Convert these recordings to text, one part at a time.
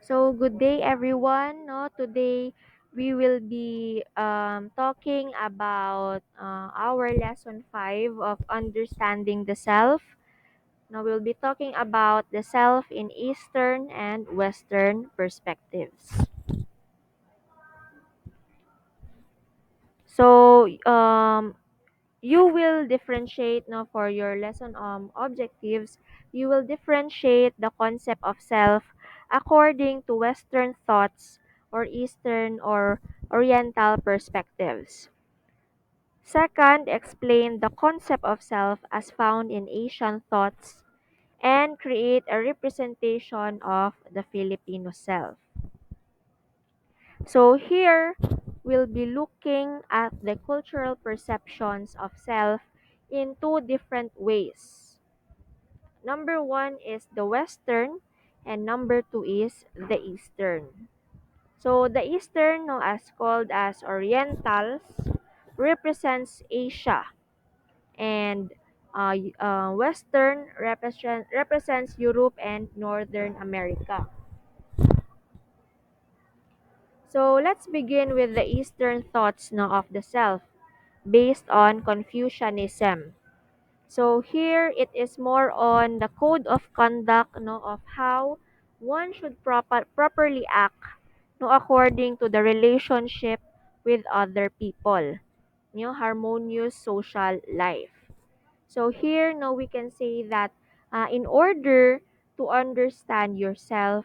So, good day everyone. No, today we will be talking about our lesson 5 of understanding the self. Now, we'll be talking about the self in Eastern and Western perspectives. So, you will differentiate no, for your lesson objectives. You will differentiate the concept of self according to Western thoughts or Eastern or Oriental perspectives. Second, explain the concept of self as found in Asian thoughts and create a representation of the Filipino self. So here we'll be looking at the cultural perceptions of self in two different ways. Number one is the Western, and number two is the Eastern. So the Eastern, no, as called as Orientals, represents Asia, and Western represents Europe and Northern America. So let's begin with the Eastern thoughts no, of the self based on Confucianism. So here it is more on the code of conduct no, of how one should properly act no, according to the relationship with other people. Harmonious social life. So here no, we can say that in order to understand yourself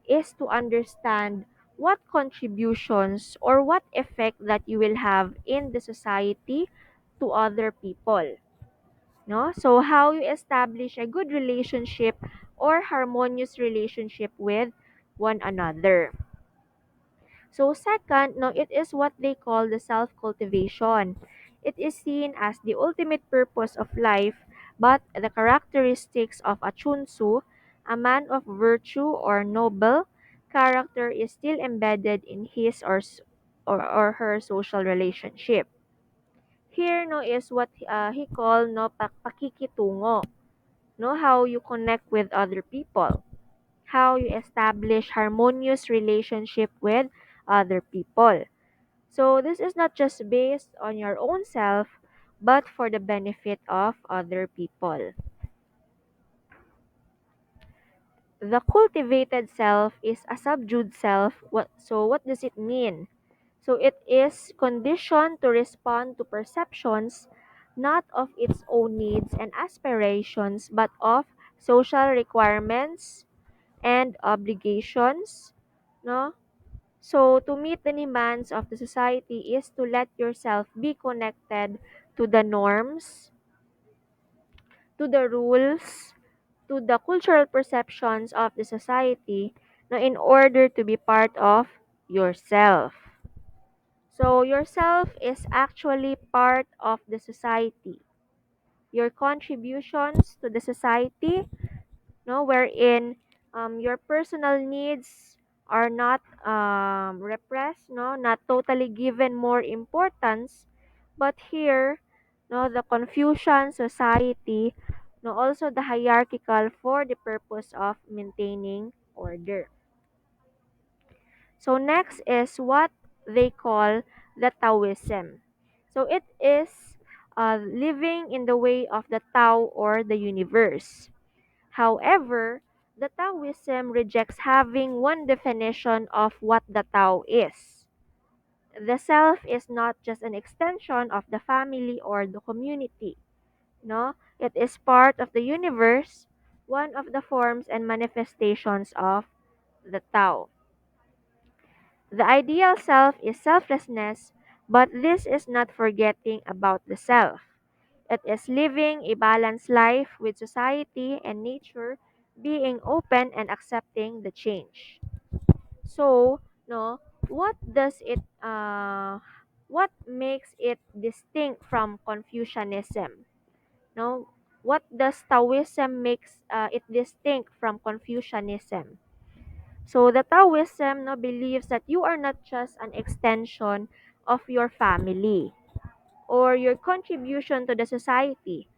is to understand what contributions or what effect that you will have in the society to other people. No? So how you establish a good relationship or harmonious relationship with one another. So second, no, it is what they call the self-cultivation. It is seen as the ultimate purpose of life, but the characteristics of a chunsu, a man of virtue or noble character, is still embedded in his or her social relationship. Here no is what he called no pakikitungo, no how you connect with other people, how you establish harmonious relationship with other people. So this is not just based on your own self, but for the benefit of other people. The cultivated self is a subdued self. What does it mean? So it is conditioned to respond to perceptions not of its own needs and aspirations, but of social requirements and obligations. No? So to meet the demands of the society is to let yourself be connected to the norms, to the rules, to the cultural perceptions of the society no, in order to be part of yourself. So yourself is actually part of the society. Your contributions to the society, no, wherein your personal needs are not repressed, no, not totally given more importance, but here, no, the Confucian society, no, also the hierarchical for the purpose of maintaining order. So next is what they call the Taoism. So it is living in the way of the Tao or the universe. However, the Taoism rejects having one definition of what the Tao is. The self is not just an extension of the family or the community. No, it is part of the universe, one of the forms and manifestations of the Tao. The ideal self is selflessness, but this is not forgetting about the self. It is living a balanced life with society and nature, being open and accepting the change. So, no, what does it what makes it distinct from Confucianism? No, what does Taoism makes it distinct from Confucianism? So the Taoism no, believes that you are not just an extension of your family or your contribution to the society,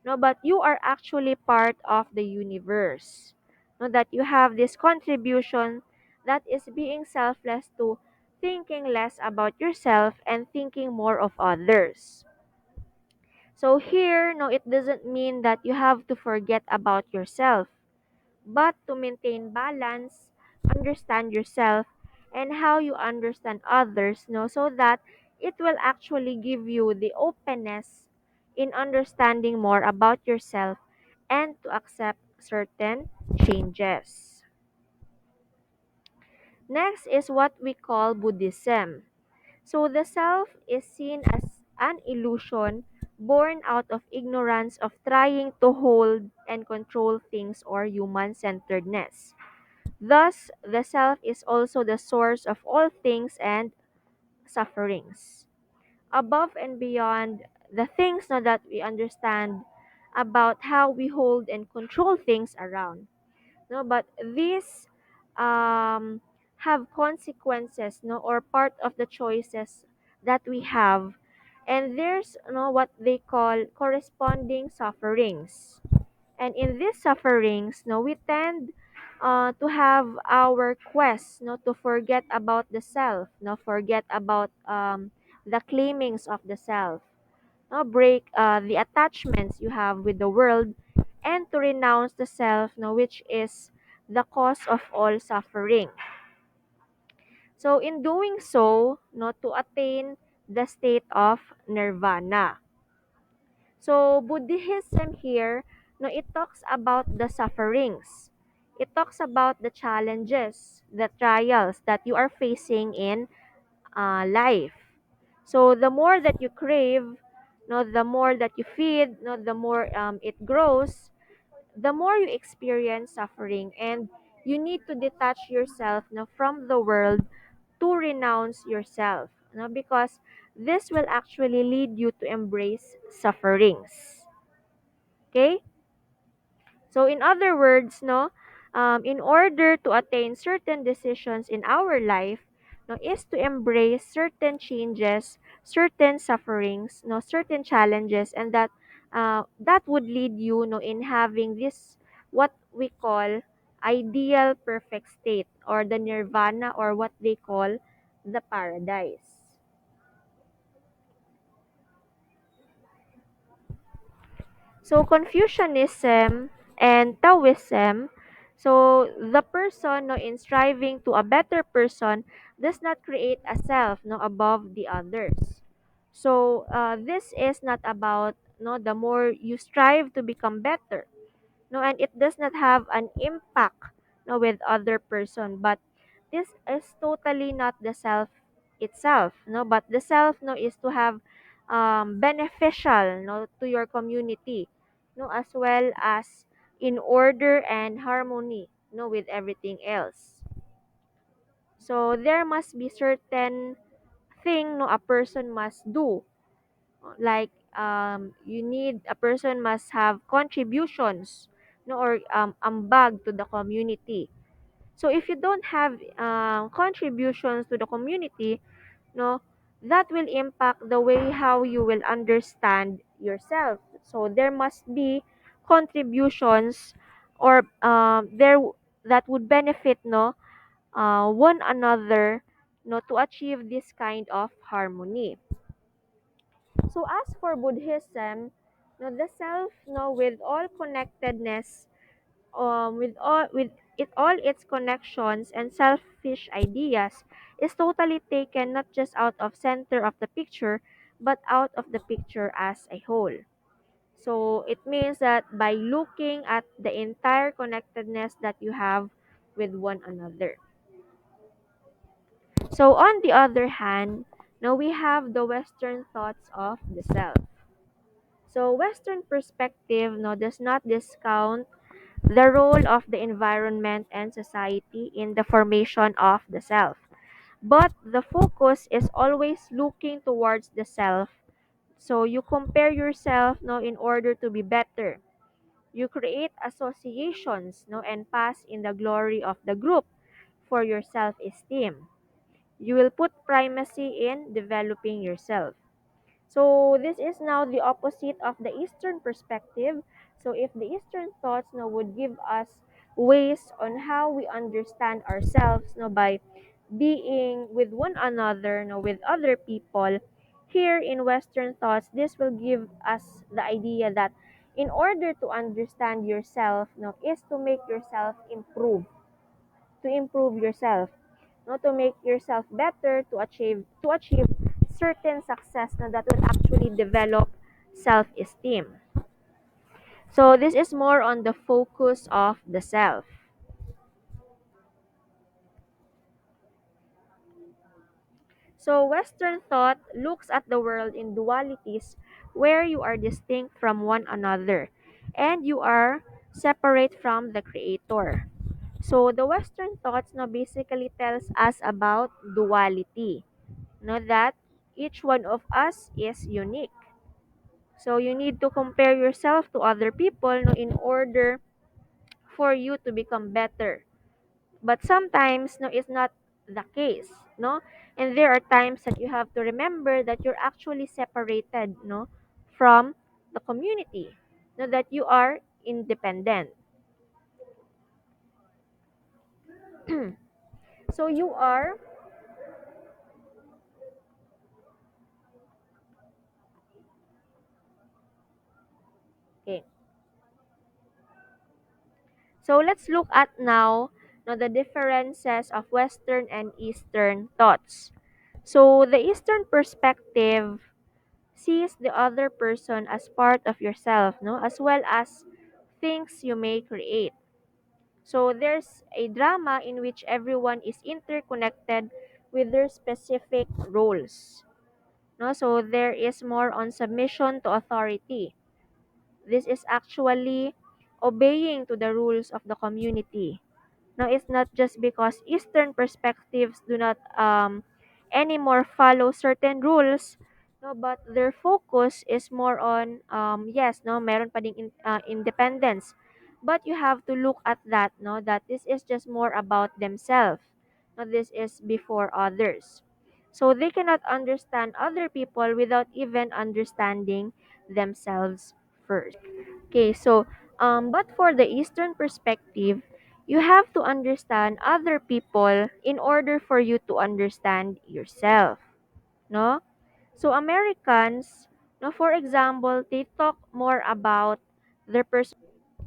no, but you are actually part of the universe. No, that you have this contribution that is being selfless to thinking less about yourself and thinking more of others. So here, no, it doesn't mean that you have to forget about yourself, but to maintain balance, understand yourself, and how you understand others, no, so that it will actually give you the openness in understanding more about yourself and to accept certain changes. Next is what we call Buddhism. So the self is seen as an illusion born out of ignorance of trying to hold and control things or human centeredness. Thus, the self is also the source of all things and sufferings. Above and beyond the things now that we understand about how we hold and control things around. No, but these um, have consequences, no, or part of the choices that we have, and there's what they call corresponding sufferings. And in these sufferings, no, we tend to have our quest, no, to forget about the self, no, forget about the claimings of the self, no, break the attachments you have with the world, and to renounce the self, no, which is the cause of all suffering. So in doing so, no, to attain the state of nirvana. So Buddhism here, no, it talks about the sufferings. It talks about the challenges, the trials that you are facing in life. So the more that you crave, no, the more that you feed, no, the more it grows, the more you experience suffering, and you need to detach yourself, no, from the world to renounce yourself, no, because this will actually lead you to embrace sufferings. Okay? So in other words, no, in order to attain certain decisions in our life, no, is to embrace certain changes, certain sufferings, no, certain challenges, and that would lead you, no, in having this what we call ideal perfect state, or the nirvana, or what they call the paradise. So Confucianism and Taoism, so the person, no, in striving to a better person does not create a self, no, above the others. So this is not about, no, the more you strive to become better, no, and it does not have an impact, no, with other person, but this is totally not the self itself, no, but the self, no, is to have beneficial, no, to your community, no, as well as in order and harmony, no, with everything else. So there must be certain thing, no, a person must do, like you need a person must have contributions, no, or ambag to the community. So if you don't have contributions to the community, no, that will impact the way how you will understand yourself. So there must be contributions, or that would benefit, no, one another, no, to achieve this kind of harmony. So as for Buddhism, no, the self, no, with all connectedness, with all its connections and selfish ideas, is totally taken not just out of center of the picture, but out of the picture as a whole. So it means that by looking at the entire connectedness that you have with one another. So on the other hand, now we have the Western thoughts of the self. So Western perspective, no, does not discount the role of the environment and society in the formation of the self. But the focus is always looking towards the self. So you compare yourself, no, in order to be better. You create associations, no, and pass in the glory of the group for your self-esteem. You will put primacy in developing yourself. So this is now the opposite of the Eastern perspective. So if the Eastern thoughts now would give us ways on how we understand ourselves, no, by being with one another, no, with other people. Here in Western thoughts, this will give us the idea that in order to understand yourself, no, is to make yourself improve, to improve yourself, no, to make yourself better, to achieve certain success na that will actually develop self-esteem. So this is more on the focus of the self. So Western thought looks at the world in dualities where you are distinct from one another and you are separate from the creator. So the Western thoughts now basically tells us about duality. Know that each one of us is unique. So you need to compare yourself to other people, no, in order for you to become better. But sometimes, no, it's not the case, no? And there are times that you have to remember that you're actually separated, no, from the community, no, that you are independent. So you are okay. So let's look at now, no, the differences of Western and Eastern thoughts. So the Eastern perspective sees the other person as part of yourself, no, as well as things you may create. So there's a drama in which everyone is interconnected with their specific roles. No, so there is more on submission to authority. This is actually obeying to the rules of the community. Now, it's not just because Eastern perspectives do not anymore follow certain rules, no, but their focus is more on, yes, no, meron pa ding independence. But you have to look at that, no, that this is just more about themselves. No, this is before others. So they cannot understand other people without even understanding themselves first. Okay, so but for the Eastern perspective, you have to understand other people in order for you to understand yourself, no? So Americans, no, for example, they talk more about their person.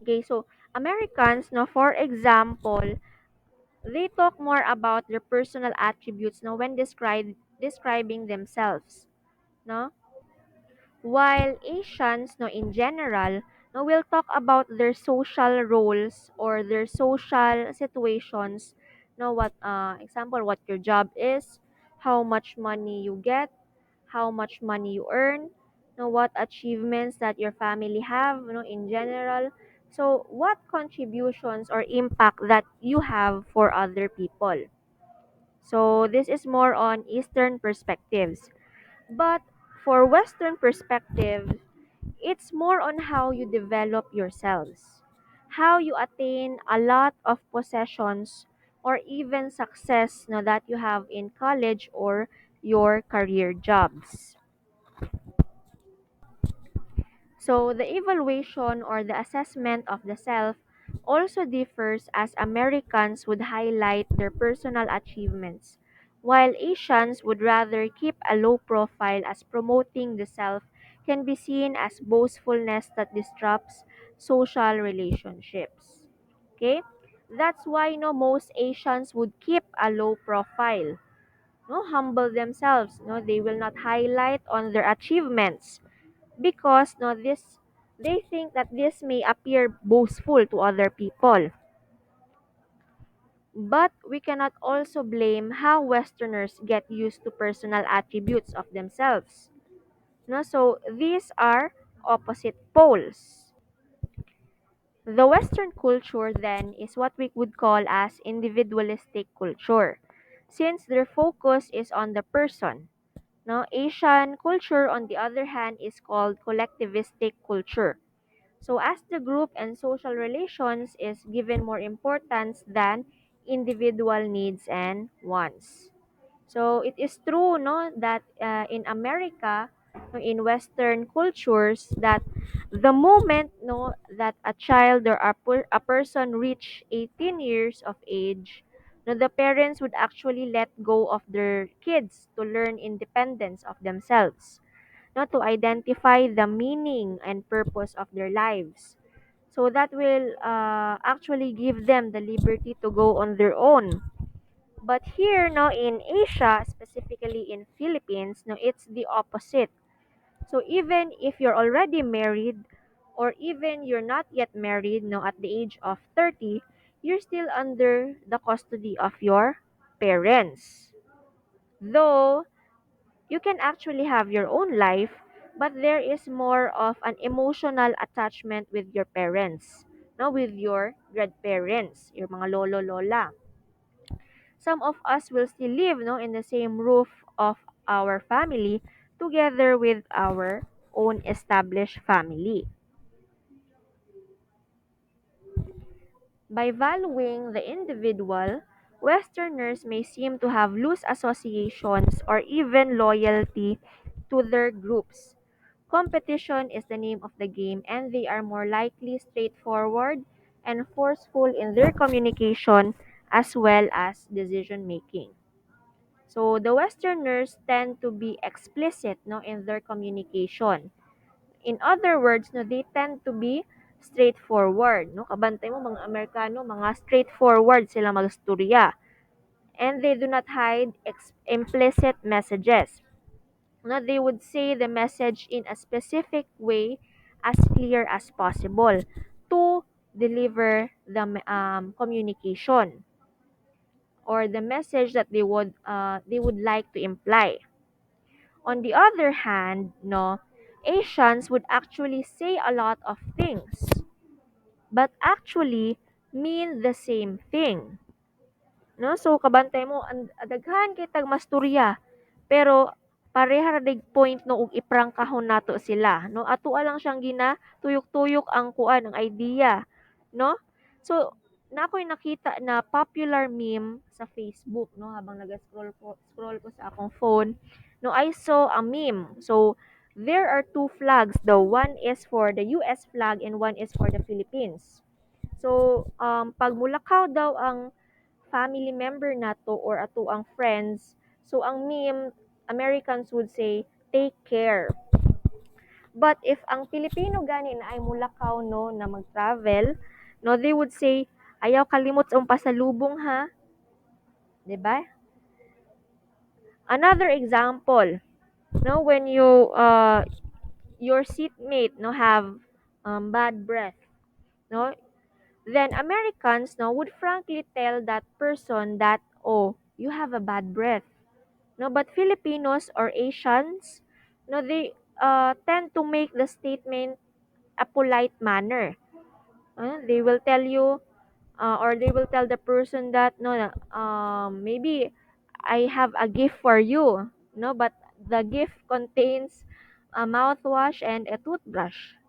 Okay, so Americans, no, for example, they talk more about their personal attributes, no, when describing themselves, no? While Asians, no, in general, no, will talk about their social roles or their social situations. No, what example, what your job is, how much money you get, how much money you earn, no, what achievements that your family have, no, in general. So, what contributions or impact that you have for other people. So, this is more on Eastern perspectives. But for Western perspective, it's more on how you develop yourselves, how you attain a lot of possessions or even success na that you have in college or your career jobs. So the evaluation or the assessment of the self also differs as Americans would highlight their personal achievements, while Asians would rather keep a low profile as promoting the self can be seen as boastfulness that disrupts social relationships. Okay? That's why no most Asians would keep a low profile. No, humble themselves. No, they will not highlight on their achievements because no this they think that this may appear boastful to other people. But we cannot also blame how Westerners get used to personal attributes of themselves. No, so these are opposite poles. The Western culture then is what we would call as individualistic culture, since their focus is on the person. No, Asian culture on the other hand is called collectivistic culture. So as the group and social relations is given more importance than individual needs and wants. So it is true, no, that in America, no, in Western cultures that the moment no that a child or a person reach 18 years of age, no, the parents would actually let go of their kids to learn independence of themselves, no, to identify the meaning and purpose of their lives. So that will actually give them the liberty to go on their own. But here, no, in Asia, specifically in Philippines, no, it's the opposite. So even if you're already married or even you're not yet married, no, at the age of 30, you're still under the custody of your parents. Though you can actually have your own life, but there is more of an emotional attachment with your parents, no, with your grandparents, your mga lolo lola. Some of us will still live, no, in the same roof of our family together with our own established family. By valuing the individual, Westerners may seem to have loose associations or even loyalty to their groups. Competition is the name of the game, and they are more likely straightforward and forceful in their communication as well as decision making. So the Westerners tend to be explicit, no, in their communication. In other words, no, they tend to be straightforward. No? Kabantay mo, mga Amerikano, mga straightforward sila magstorya. And they do not hide implicit messages. No, they would say the message in a specific way as clear as possible to deliver the communication or the message that they would like to imply. On the other hand, no, Asians would actually say a lot of things, but actually mean the same thing. No? So, kabantay mo, daghan kay tag masturya. Pero, pareha ra dig point no ug iprangkahon nato sila. No? Ato lang siyang gina, tuyok-tuyok ang kuan, ang idea. No? So, na ako'y nakita na popular meme sa Facebook, no, habang scroll ko sa akong phone, no, I saw a meme. So, there are two flags. The one is for the US flag and one is for the Philippines. So, pag mulakaw daw ang family member nato or ato ang friends, so ang meme, Americans would say, take care. But if ang Pilipino gani na ay mulakaw no na mag-travel, no, they would say, ayaw kalimot sa pasalubong ha, 'di ba? Another example, no, when your seatmate no have bad breath, no, then Americans no would frankly tell that person that, oh, you have a bad breath. No, but Filipinos or Asians, no, they tend to make the statement a polite manner. They will tell you, or they will tell the person that, no, maybe I have a gift for you. No, but the gift contains a mouthwash and a toothbrush.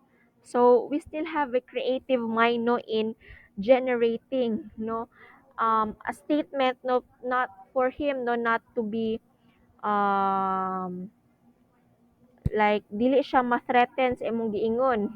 So we still have a creative mind, no, in generating, no, a statement, no, not for him, no, not to be um like dili siya ma-threaten sa imong giingon.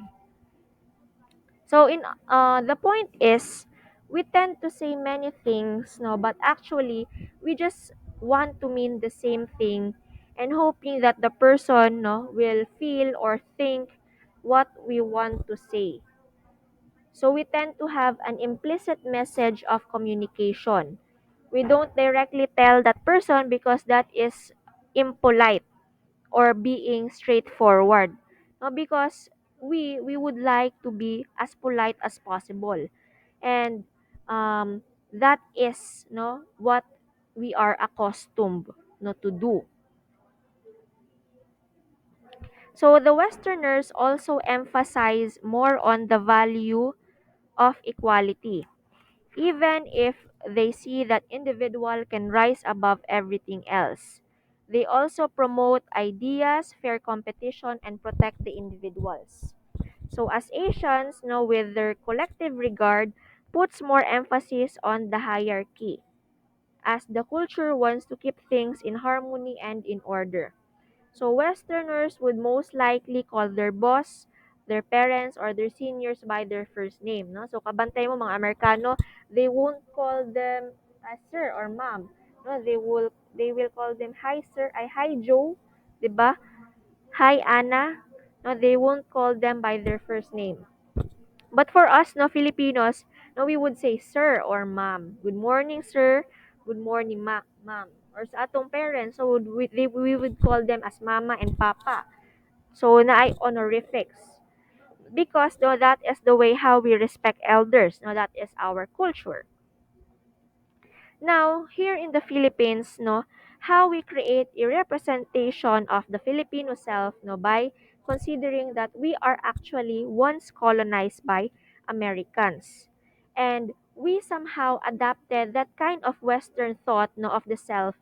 So the point is we tend to say many things, no, but actually we just want to mean the same thing and hoping that the person, no, will feel or think what we want to say. So we tend to have an implicit message of communication. We don't directly tell that person because that is impolite or being straightforward. No, because we would like to be as polite as possible. And that is no what we are accustomed no to do. So the Westerners also emphasize more on the value of equality, even if they see that individual can rise above everything else. They also promote ideas, fair competition, and protect the individuals. So as Asians, no, with their collective regard, puts more emphasis on the hierarchy, as the culture wants to keep things in harmony and in order. So Westerners would most likely call their boss, their parents, or their seniors by their first name. No? So kabantay mo mga Amerikano, they won't call them sir or ma'am. No, they will call them hi sir, ay hi Joe, 'di ba? Hi Anna. No, they won't call them by their first name. But for us, no Filipinos, no we would say sir or ma'am. Good morning, sir. Good morning, ma'am. Or sa atong parents, so we would call them as mama and papa. So na ay honorifics. Because no, that is the way how we respect elders. No, that is our culture. Now, here in the Philippines, no, how we create a representation of the Filipino self, no, by considering that we are actually once colonized by Americans. And we somehow adapted that kind of Western thought, no, of the self,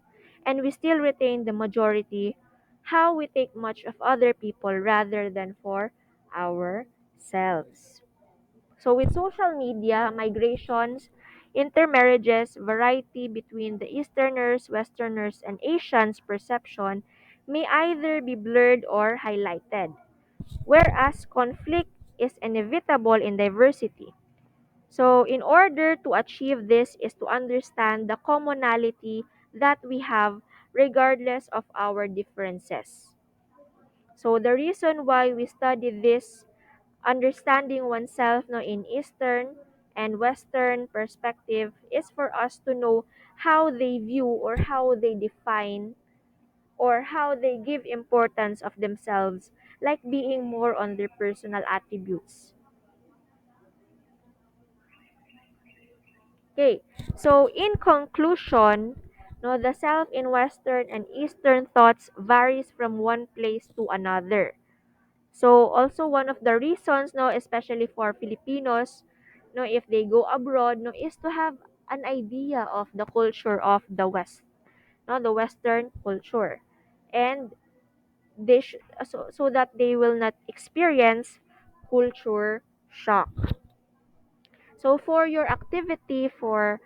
and we still retain the majority, how we take much of other people rather than for ourselves. So with social media, migrations, intermarriages, variety between the Easterners, Westerners, and Asians' perception may either be blurred or highlighted, whereas conflict is inevitable in diversity. So in order to achieve this is to understand the commonality that we have regardless of our differences. So the reason why we study this understanding oneself no, in Eastern and Western perspective is for us to know how they view or how they define or how they give importance of themselves, like being more on their personal attributes. Okay, so in conclusion, no, the self in Western and Eastern thoughts varies from one place to another. So also one of the reasons, no, especially for Filipinos, no, if they go abroad, no, is to have an idea of the culture of the West, no, the Western culture, and so that they will not experience culture shock. So for your activity for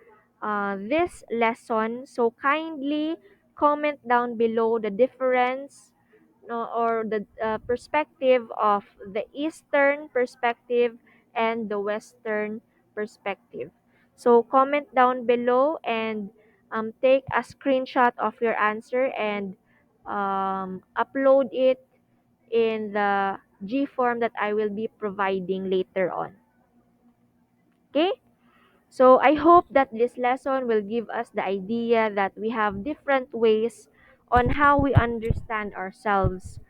this lesson, so kindly comment down below the difference no, or the perspective of the Eastern perspective and the Western perspective. So comment down below and take a screenshot of your answer and upload it in the G form that I will be providing later on. Okay? So I hope that this lesson will give us the idea that we have different ways on how we understand ourselves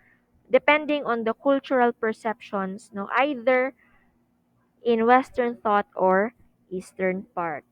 depending on the cultural perceptions, no, either in Western thought or Eastern part.